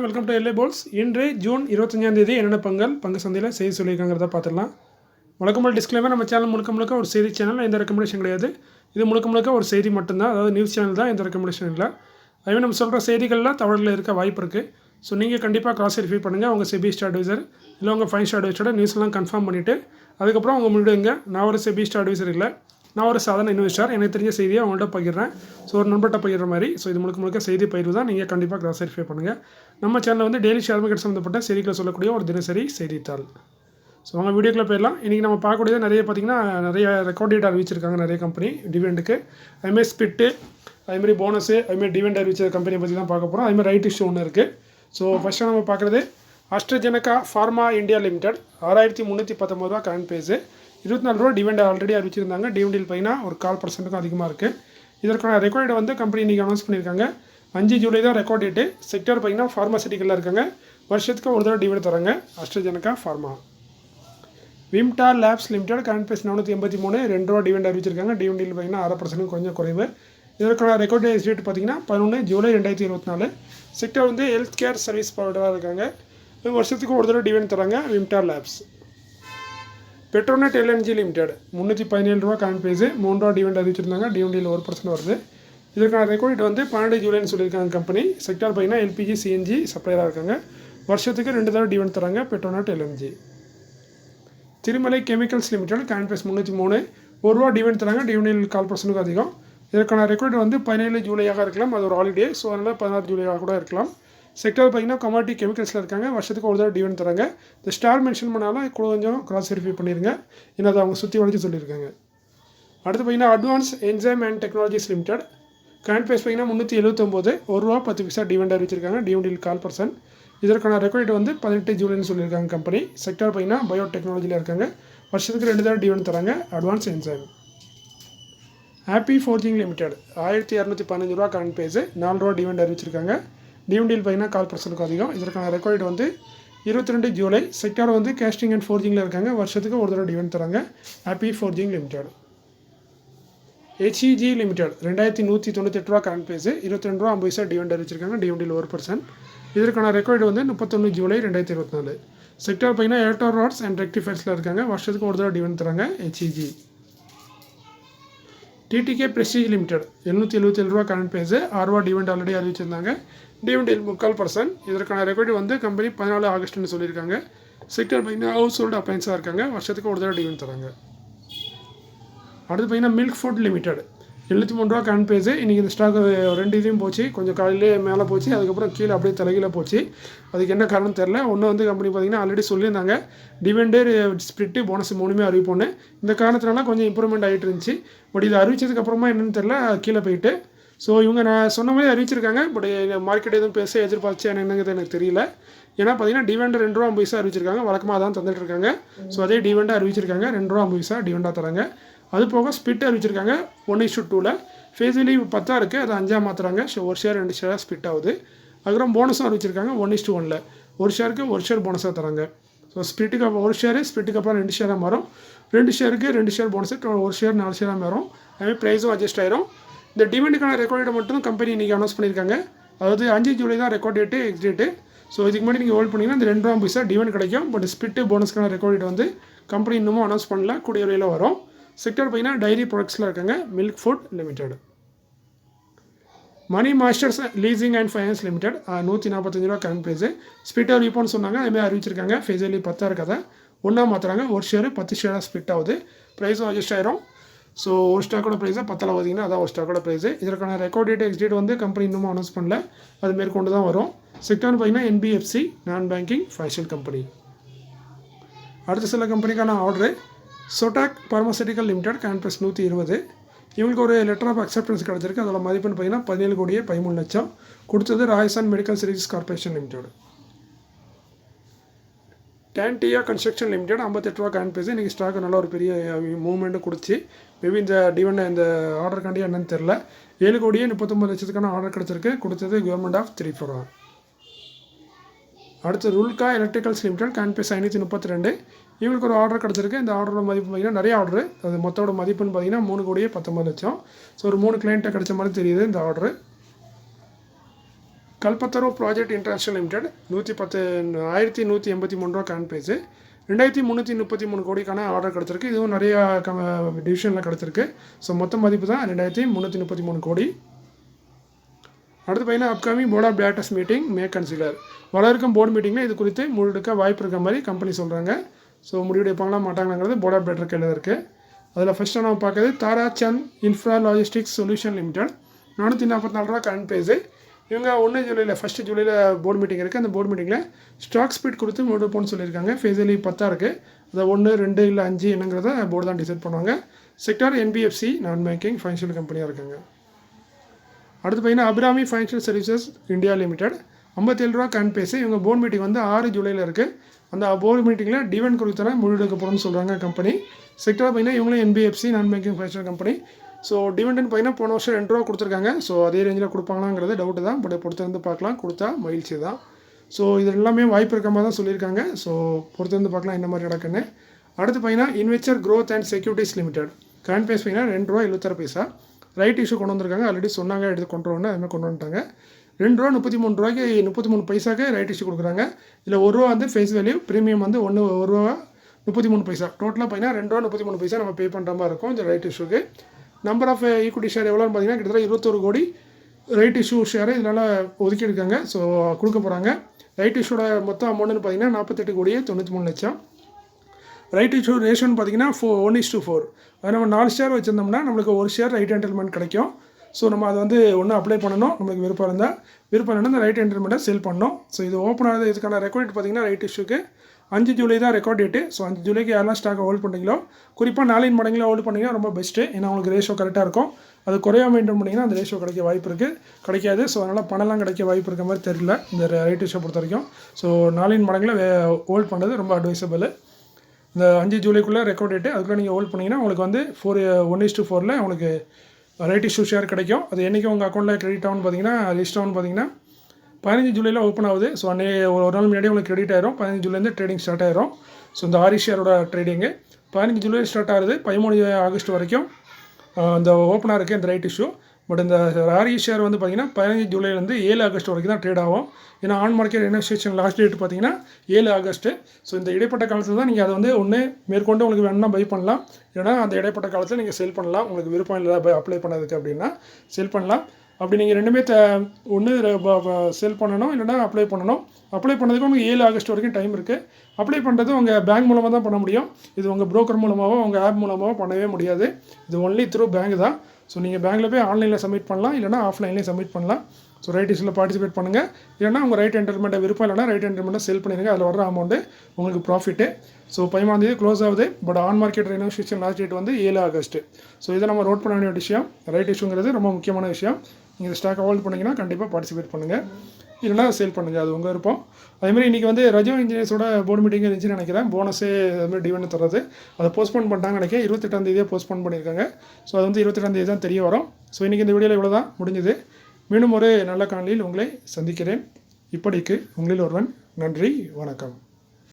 Welcome to LA polls. இன்று June 25 என்னென்ன பங்கு சந்தையில் செய்தி சொல்லியிருக்காங்கிறத பார்த்துடலாம். வழக்கமாக டிஸ்க்ளைமர், நம்ம சேனல் முழுக்க ஒரு செய்தி சேனல், எந்த ரெக்கமெண்டேஷன் கிடையாது. இது முழுக்க ஒரு செய்தி மட்டும்தான், அதாவது நியூஸ் சேனல் தான், எந்த ரெக்கமெண்டேஷன் இல்லை. அதுவே நம்ம சொல்கிற செய்திகள்லாம் தவறுகள் இருக்க வாய்ப்பு இருக்குது. ஸோ நீங்கள் கண்டிப்பாக கிராஸ் வெரிஃபை பண்ணுங்கள். உங்கள் செபி ஸ்டார் அட்வைசர் இல்லை உங்கள் ஃபைன் ஸ்டார் அட்வைஸரோட நியூஸ்லாம் கன்ஃபார்ம் பண்ணிவிட்டு அதுக்கப்புறம் அவங்க முடிவுங்க. நான் ஒரு செபி ஸ்டார் அட்வைசர் இல்லை, நான் ஒரு சாதாரண இன்வெஸ்டர். எனக்கு தெரிஞ்ச செய்தியை அவங்கள்ட்ட பகிர்றேன். ஸோ ஒரு நண்பர்கிட்ட பகிர்ற மாதிரி. ஸோ இது முழுக்க செய்தி பயிர்வு தான். நீங்கள் கண்டிப்பாக கிராஸ் வெரிஃபை பண்ணுங்கள். நம்ம சேனலில் வந்து டெய்லி ஷேர் மார்க்கெட் சம்மந்தப்பட்ட செய்திகளை சொல்லக்கூடிய ஒரு தினசரி செய்தித்தாள். ஸோ அவங்க வீடியோக்குள்ளே போயிடலாம். இன்றைக்கி நம்ம பார்க்கக்கூடியது நிறைய ரெக்கார்ட் டேட் அறிவிச்சிருக்காங்க நிறைய கம்பெனி டிவிடெண்டுக்கு. அதுமாதிரி ஸ்பிட்டு, அதுமாதிரி போனஸு, அதுமாதிரி டிவிடெண்ட் அறிவிச்ச கம்பெனியை பற்றி தான் பார்க்க போகிறோம். அதுமாதிரி ரைட் இஷ்யூ ஒன்று இருக்குது. ஸோ ஃபஸ்ட்டு நம்ம பார்க்குறது AstraZeneca pharma India limited 6319 current பேஸு. 24 ரூபா டிவிடெண்ட் ஆல்ரெடி அறிவிச்சிருந்தாங்க. டிவிடெண்ட் பையனா ஒரு 4% அதிகமாக இருக்குது. இதற்கான ரெக்கார்டு வந்து கம்பெனி இன்றைக்கி அனௌன்ஸ் பண்ணியிருக்காங்க. 5 ஜூலை தான் ரெக்கார்ட் டேட்டு. செக்டர் பையனா ஃபார்மாசிட்டிக்கலில் இருக்காங்க. வருஷத்துக்கு ஒரு தடவை டிவிடெண்ட் தராங்க AstraZeneca pharma. Vimta labs limited current பேஸ் 483 2 ரூபா டிவிடெண்ட் அறிவிச்சிருக்காங்க. டிவிடெண்ட் பையனா 6% கொஞ்சம் குறைவு. இதற்கான ரெக்கார்ட் டேட் பார்த்திங்கன்னா 11 ஜூலை 2024. செக்டர் வந்து ஹெல்த் கேர் சர்வீஸ் ப்ரொவைடராக இருக்காங்க. வருஷத்துக்கு ஒரு தடவை டிவிடெண்ட் தராங்க விம்டா லேப்ஸ். பெட்ரோநெட் எல்என்ஜி லிமிடெட் 317 ரூபா கரண்ட் பேஸு. 3 ரூபா டிவிடெண்ட் அறிவிச்சிருந்தாங்க. டிவிடெண்டில் 1% வருது. இதற்கான ரெக்கார்ட் வந்து 12 ஜூலைன்னு சொல்லியிருக்காங்க கம்பெனி. செக்டர் பையனா எல்பிஜி சிஎன்ஜி சப்ளையராக இருக்காங்க. வருஷத்துக்கு 2 தடவை டிவிடெண்ட் தராங்க Petronet LNG. Thirumalai chemicals limited current price 303 1 ரூபா டிவிடெண்ட் தராங்க. டிவிடெண்ட் 4% அதிகம். இதற்கான ரெக்கார்டு வந்து 17 ஜூலையாக இருக்கலாம். அது ஒரு ஹாலிடே. ஸோ அதனால் 16 ஜூலையாக கூட இருக்கலாம். செக்டர் பார்த்திங்கன்னா கமாடிட்டி கெமிக்கல்ஸில் இருக்காங்க. வருஷத்துக்கு ஒரு தடவை டிவிடெண்ட் தராங்க. இந்த ஸ்டார் மென்ஷன் பண்ணாலும் கொஞ்சம் கிராஸ் வெரிஃபை பண்ணிடுங்க. ஏன்னா அதை அவங்க சுற்றி வளைச்சி சொல்லியிருக்காங்க. அடுத்து பார்த்திங்கன்னா advance enzyme and technologies limited current price பார்த்திங்கன்னா 379 1 ரூபா 10 பைசா டிவிடெண்ட் அறிவிச்சிருக்காங்க. டிவிடெண்ட் 4%. இதற்கான ரெக்கார்டு வந்து 18 ஜூலைன்னு சொல்லியிருக்காங்க கம்பெனி. செக்டர் பார்த்திங்கன்னா பயோ டெக்னாலஜியில் இருக்காங்க. வருஷத்துக்கு 2 தடவை டிவிடெண்ட் தராங்க advance enzyme. Happy forging limited 1215 ரூபா கரண்ட் பேஸு. 4 ரூபா டிவிடெண்ட் அறிவிச்சிருக்காங்க. டிவிடெண்ட் பையனா 4% அதிகம். இதற்கான ரெக்கார்டு வந்து 22 ஜூலை. செக்டர் வந்து கேஸ்டிங் அண்ட் ஃபோர்ஜிங்கில் இருக்காங்க. வருஷத்துக்கு ஒரு தடவை டிவிடெண்ட் தராங்க happy forging limited. HEG limited 2198 ரூபா கரண்ட் பேஸு. 22 ரூபா 50 பைசா டிவிடெண்ட் அறிவிச்சிருக்காங்க. டிவிடெண்ட் 1%. இதற்கான ரெக்கார்டு வந்து 31 ஜூலை 2024. செக்டர் பையனா எலக்ட்ரோ ராட்ஸ் அண்ட் ரெக்டிஃபயர்ஸில் இருக்காங்க. வருஷத்துக்கு ஒரு தடவை டிவிடெண்ட் தராங்க ஹெச்இஜி. டிடிகே பிரஸ்டீஜ் லிமிடெட் 777 ரூபா கரண்ட் பேஸு. 6 ரூபா டிவிடெண்ட் ஆல்ரெடி அறிவிச்சிருந்தாங்க. டிவிடெண்ட் 3/4%. இதற்கான ரெக்கார்டு வந்து கம்பெனி 14 ஆகஸ்ட்னு சொல்லியிருக்காங்க. செக்டர் பார்த்தீங்கன்னா ஹவுஸ் ஹோல்டு அப்ளைன்ஸாக இருக்காங்க. வருஷத்துக்கு ஒரு தடவை டிவிடெண்ட் தராங்க. அடுத்து பார்த்தீங்கன்னா மில்க் ஃபுட் லிமிடெட் 73 ரூபா கரண்ட் பேஸு. இன்றைக்கி இந்த ஸ்டாக் 2 இதையும் போச்சு. கொஞ்சம் காலையிலே மேலே போச்சு, அதுக்கப்புறம் கீழே அப்படியே தலைகீழ போச்சு. அதுக்கு என்ன காரணம் தெரில. ஒன்று வந்து கம்பெனி பார்த்திங்கன்னா ஆல்ரெடி சொல்லியிருந்தாங்க டிவிடெண்டு ஸ்பிரிட்டு போனஸ் 3மே அறிவிப்போன்னு. இந்த காரணத்தினால கொஞ்சம் இம்ப்ரூவ்மெண்ட் ஆகிட்டு இருந்துச்சு. பட் இது அறிவிச்சதுக்கப்புறமா என்னென்னு தெரில, கீழே போயிட்டு. ஸோ இவங்க நான் சொன்ன மாதிரி அறிவிச்சிருக்காங்க. பட் மார்க்கெட் எதுவும் பேச எதிர்பார்த்து என்னங்கிறது எனக்கு தெரியல. ஏன்னா பார்த்தீங்கன்னா டிவிடெண்ட் 2 ரூபா 50 பைசா அறிவிச்சிருக்காங்க. வழக்கமாக தான் தந்துட்டு இருக்காங்க. ஸோ அதே டிவிடெண்டாக அறிவிச்சிருக்காங்க. 2 ரூபா 50 பைசா டிவிடெண்டாக தராங்க. அது போக ஸ்பிட் அறிவிச்சிருக்காங்க 1:2ல். ஃபேஸ் வேல்யூ 10 இருக்குது, அது 5 மாற்றுறாங்க. ஸோ ஒரு ஷேர் 2 ஷேராக ஸ்பிட் ஆகுது. அதுக்கப்புறம் போனஸும் அறிவிச்சிருக்காங்க 1:1ல். ஒரு ஷேருக்கு ஒரு ஷேர் போனஸாக தராங்க. ஸோ ஸ்பிட்டுக்கு அப்புறம் ஒரு ஷேரு, ஸ்பிட்டுக்கு அப்புறம் 2 ஷேராக மாறும். 2 ஷேருக்கு 2 ஷேர் போனஸு, ஒரு ஷேர் 4 ஷேராக மாறும். அதுமாதிரி ப்ரைஸும் அட்ஜஸ்ட் ஆயிரும். இந்த டிவிடெண்டுக்கான ரெக்கார்டை மட்டும் கம்பெனி இன்றைக்கி அனௌன்ஸ் பண்ணியிருக்காங்க. அதாவது 5 ஜூலை தான் record date, ex date. So இதுக்கு முன்னாடி நீங்கள் ஹோல்ட் பண்ணிங்கன்னா இந்த 2 ரூபா 50 பைசா டிவிடெண்ட் கிடைக்கும். பட் ஸ்பிட்டு போனஸ்க்கான ரெக்கார்ட் டேட் வந்து கம்பெனி இன்னமும் அனௌன்ஸ் பண்ணல, கூடிய விரைவில் வரும். செக்டர் பார்த்தீங்கன்னா டைரி ப்ராடக்ட்ஸில் இருக்காங்க milk food limited. Money masters leasing and finance limited 145 ரூபா கரண்ட் ப்ரைஸு. ஸ்பிட் அறிவிப்போன்னு சொன்னாங்க. அதுமாதிரி அறிவிச்சிருக்காங்க. ஃபேஸ் வேல்யூ 10 இருக்காத 1 மாற்றுறாங்க. ஒரு ஷேரு 10 ஷேராக ஸ்பிட் ஆகுது. ப்ரைஸும் அட்ஜஸ்ட் ஆயிரும். ஸோ ஒரு ஸ்டாக்கோட ப்ரைஸாக 10 பார்த்தீங்கன்னா அதான் ஒரு ஸ்டாக்கோட ப்ரைஸு. இதற்கான ரெக்கார்ட் டேட் எக்ஸ் டேட் வந்து கம்பெனி இன்னமும் அனௌன்ஸ் பண்ணல, அது மேற்கொண்டு தான் வரும். செக்டர்னு பார்த்தீங்கன்னா என்பிஎஃப்சி நான் பேங்கிங் ஃபைனான்ஷியல் கம்பெனி. அடுத்த சில கம்பெனிக்கான ஆர்டரு சோட்டாக் பார்மாசூட்டிக்கல் லிமிடெட் கரண்ட் ப்ரைஸ் 120. இவங்களுக்கு ஒரு லெட்டர் ஆஃப் அக்செப்டன்ஸ் கிடச்சிருக்கு. அதோட மதிப்புன்னு பார்த்தீங்கன்னா 17,13,00,000 கொடுத்தது Rajasthan medical service corporation limited. Tantia construction limited 58 ரூபா கரண்ட் ப்ரைஸ். இன்றைக்கி ஸ்டாக் நல்ல ஒரு பெரிய மூவ்மெண்ட்டு கொடுத்து மேபி இந்த டிவெண்ட் இந்த ஆர்டருக்காண்டி என்னன்னு தெரில. 7,39,00,000க்கான ஆர்டர் கிடச்சிருக்கு. கொடுத்தது கவர்மெண்ட் ஆஃப் 3 அடுத்து ருல்கா எலக்ட்ரிக்கல்ஸ் லிமிடெட் கரண்ட் ப்ரைஸ் 532. இவங்களுக்கு ஒரு ஆர்டர் கிடச்சிருக்கு. இந்த ஆர்டரோட மதிப்பு பார்த்திங்கன்னா நிறைய ஆர்டரு. அது மொத்தோட மதிப்புன்னு பார்த்திங்கன்னா 3,19,00,000. ஸோ ஒரு 3 கிளைண்ட்டை கிடச்ச மாதிரி தெரியுது இந்த ஆர்டரு. கல்பத்தரு ப்ராஜெக்ட் இன்டர்நேஷனல் லிமிடெட் 1183 ரூபா கரண்ட் ப்ரைஸு. 2333 கோடிக்கான ஆர்டர் கிடச்சிருக்கு. இதுவும் நிறையா டிவிஷனில் கிடச்சிருக்கு. ஸோ மொத்த மதிப்பு தான் 2333 கோடி. அடுத்து பார்த்தீங்கன்னா upcoming board of directors meeting may consider. வர இருக்கும் போர்டு மீட்டிங்கில் இது குறித்து முடிவெடுக்க வாய்ப்பு இருக்க மாதிரி கம்பெனி சொல்கிறாங்க. ஸோ முடிவெடுப்பாங்களா மாட்டாங்களாங்கிறது போர்ட் ஆஃப் டைரக்டர் கையில் இருக்குது. அதில் ஃபஸ்ட்டு நம்ம பார்க்குறது தாராச்சந்த் இன்ஃப்ரா லாஜிஸ்டிக்ஸ் சொல்யூஷன் லிமிடெட் 444 ரூபா கரண்ட் ப்ரைஸு. இவங்க 1 ஜூலையில் ஃபஸ்ட்டு ஜூலையில் போர்டு மீட்டிங் இருக்குது. அந்த போர்டு மீட்டிங்கில் ஸ்டாக் ஸ்பீட் கொடுத்து முடிவெடுப்போம்னு சொல்லியிருக்காங்க. ஃபேஸலி 10 இருக்குது. அதை 1, 2 இல்லை 5 என்னங்கிறத போர்டு தான் டிசைட் பண்ணுவாங்க. Sector NBFC non banking financial கம்பெனியாக இருக்காங்க. அடுத்து பார்த்தீங்கன்னா Abirami financial services India limited 57 ரூபா கரண்ட் ப்ரைஸு. இவங்க போர்டு மீட்டிங் வந்து 6 ஜூலையில் இருக்குது. அந்த போர்டு மீட்டிங்கில் டிவிடெண்ட் குறித்தான முடிவெடுக்க போகிறோம்னு சொல்கிறாங்க கம்பெனி. செக்டார் பார்த்தீங்கன்னா இவங்களும் NBFC non banking financial company. So dividend பார்த்தீங்கன்னா போன வருஷம் 2 ரூபா கொடுத்துருக்காங்க. ஸோ அதே ரேஞ்சில் கொடுப்பாங்களாங்கிறது டவுட்டு தான். பட் பொறுத்திருந்து பார்க்கலாம். கொடுத்தா மகிழ்ச்சி தான். ஸோ இது எல்லாமே வாய்ப்பு இருக்க மாதிரி தான் சொல்லியிருக்காங்க. ஸோ பொறுத்திருந்து பார்க்கலாம் என்ன மாதிரி நடக்குன்னு. அடுத்து பார்த்தீங்கன்னா investor growth and securities limited current price பார்த்தீங்கன்னா 2 ரூபா 76 பைசா. ரைட் இஷ்யூ கொண்டு வந்திருக்காங்க. ஆல்ரெடி சொன்னாங்க எடுத்து கொண்டு வரணும். அதுமாதிரி கொண்டு வந்துட்டாங்க. 2 ரூபா 33 ரூபாய்க்கு 33 பைசாக்கு ரைட் இஷ்யூ கொடுக்குறாங்க. இதில் 1 ரூபா வந்து ஃபேஸ் வேல்யூ, ப்ரீமியம் வந்து 1 ரூபா 33 பைசா. டோட்டலாக பார்த்தீங்கன்னா 2 ரூபா 33 பைசா நம்ம பே பண்ணுற மாதிரி இருக்கும் இந்த ரைட் இஷ்யூக்கு. நம்பர் ஆஃப் ஈக்விட்டி ஷேர் எவ்வளோன்னு பார்த்தீங்கன்னா கிட்டத்தட்ட 21 கோடி ரைட் இஷ்யூ ஷேர் இதனால் ஒதுக்கி இருக்காங்க. ஸோ கொடுக்க போகிறாங்க. ரைட் இஷ்யூட மொத்தம் அமௌண்ட்னு பார்த்தீங்கன்னா 48 கோடியே 93 லட்சம். ரைட் இஷ்யூ ரேஷன் பார்த்தீங்கன்னா 1:4. அது நம்ம 4 ஷேர் வச்சுருந்தோம்னா நம்மளுக்கு 1 ஷேர் ரைட் என்டர்மெண்ட் கிடைக்கும். ஸோ நம்ம அதை வந்து ஒன்று அப்ளை பண்ணணும். நம்மளுக்கு விருப்பம் இருந்தால் இல்லைன்னா இந்த ரைட் என்டர்மெண்ட்டை செல் பண்ணணும். ஸோ இது ஓப்பன் ஆகுது. இதுக்கான ரெக்கார்ட் பார்த்தீங்கன்னா ரைட் இஷ்யூக்கு 5 ஜூலை தான் ரெக்கார்ட் டேட்டு. ஸோ 5 ஜூலைக்கு யாரெல்லாம் ஸ்டாக்கை ஹோல்ட் பண்ணுறீங்களோ, குறிப்பாக 4 மடங்கில் ஹோல்ட் பண்ணிங்கன்னா ரொம்ப பெஸ்ட்டு. ஏன்னா உங்களுக்கு ரேஷோ கரெக்டாக இருக்கும். அது குறையாக மெயின்டைன் பண்ணிங்கன்னா அந்த ரேஷோ கிடைக்க வாய்ப்பு இருக்குது. கிடைக்காது. ஸோ அதனால் பணம்லாம் கிடைக்க வாய்ப்பு இருக்க மாதிரி தெரியல இந்த ரைட் இஷ்யூ பொறுத்த வரைக்கும். ஸோ 4 மடங்கில் ஹோல்ட் பண்ணுறது ரொம்ப அட்வைசபிள். இந்த 5 ஜூலைக்குள்ளே ரெக்கார்ட் டேட்டு அதுக்குள்ளே நீங்கள் ஹோல்ட் பண்ணிங்கன்னா உங்களுக்கு வந்து 1:4 உங்களுக்கு ரைட் இஷ்யூ ஷேர் கிடைக்கும். அது என்றைக்கு உங்கள் அக்கௌண்ட்டில் கிரெடிட் ஆகும்னு பார்த்தீங்கன்னா லிஸ்ட் ஆகும்னு பார்த்தீங்கன்னா 15 ஜூலையில் ஓப்பன் ஆகுது. ஸோ ஒரு நாள் முன்னாடி உங்களுக்கு கிரெடிட் ஆயிரும். 15 ஜூலைலேருந்து ட்ரேடிங் ஸ்டார்ட் ஆயிரும். ஸோ இந்த ஆரி ஷேரோட ட்ரேடிங்கு 15 ஜூலை ஸ்டார்ட் ஆகுது. 13 ஆகஸ்ட் வரைக்கும் இந்த ஓப்பனாக இருக்குது இந்த ரைட் இஷ்யூ. பட் இந்த ஆரி ஷேர் வந்து பார்த்தீங்கன்னா 15 ஜூலைலேருந்து 7 ஆகஸ்ட் வரைக்கும் தான் ட்ரேட் ஆகும். ஏன்னா on market investigation last date பார்த்தீங்கன்னா 7 ஆகஸ்ட்டு. ஸோ இந்த இடைப்பட்ட காலத்தில் தான் நீங்கள் அதை வந்து ஒன்று மேற்கொண்டு உங்களுக்கு வேணும்னா பை பண்ணலாம். இல்லைனா அந்த இடைப்பட்ட காலத்தில் நீங்கள் செல் பண்ணலாம். உங்களுக்கு விருப்பம் இல்லை அப்ளை பண்ணதுக்கு அப்படின்னா செல் பண்ணலாம். அப்படி நீங்கள் ரெண்டுமே ஒன்று செல் பண்ணணும் இல்லைனா அப்ளை பண்ணணும். அப்ளை பண்ணதுக்கு உங்களுக்கு 7 ஆகஸ்ட் வரைக்கும் டைம் இருக்குது. அப்ளை பண்ணுறது உங்கள் பேங்க் மூலமாக தான் பண்ண முடியும். இது உங்கள் ப்ரோக்கர் மூலமாகவோ உங்கள் ஆப் மூலமாகவோ பண்ணவே முடியாது. இது ஒன்லி த்ரூ பேங்க் தான். ஸோ நீங்கள் பேங்க்கில் போய் ஆன்லைனில் சப்மிட் பண்ணலாம். இல்லைனா ஆஃப்லைன்லேயும் சப்மிட் பண்ணலாம். ஸோ ரைட் இஷ்யூவில் பார்ட்டிசிபேட் பண்ணுங்கள். இல்லைனா உங்கள் ரைட் என்டர்மெண்ட்டை விருப்பம் இல்லைனா ரைட் என்டர்மெண்ட்டை செல் பண்ணிடுங்க. அதில் வர அமௌண்ட்டு உங்களுக்கு ப்ராஃபிட்டு. ஸோ 15 தேதி க்ளோஸ் ஆகுது. But on market investigation last date வந்து 7 ஆகஸ்ட்டு. ஸோ இதை நம்ம நோட் பண்ண வேண்டிய விஷயம். ரைட் இஷ்யூங்கிறது ரொம்ப முக்கியமான விஷயம். நீங்கள் ஸ்டாக் ஹோல்ட் பண்ணிங்கன்னா கண்டிப்பாக பார்ட்டிசிபேட் பண்ணுங்கள். இல்லைனா சேல் பண்ணுங்கள். அது உங்கள் விருப்பம். அதேமாதிரி இன்றைக்கி வந்து ரஜோ இன்ஜினியர்ஸோட போர்டு மீட்டிங் இருந்துச்சுன்னு நினைக்கிறேன். போனஸு அதுமாதிரி டிவிடெண்ட் தர்றது அதை போஸ்ட்போன் பண்ணிட்டாங்க நினைக்கிறேன். 28ஆம் தேதியே போஸ்ட்போன் பண்ணியிருக்காங்க. ஸோ அது வந்து 28ஆம் தேதி தான் தெரிய வரும். ஸோ இன்றைக்கி இந்த வீடியோவில் இவ்வளோ தான் முடிஞ்சுது. மீண்டும் ஒரு நல்ல காணொளியில் உங்களை சந்திக்கிறேன். இப்படிக்கு உங்களில் ஒருவன். நன்றி, வணக்கம்.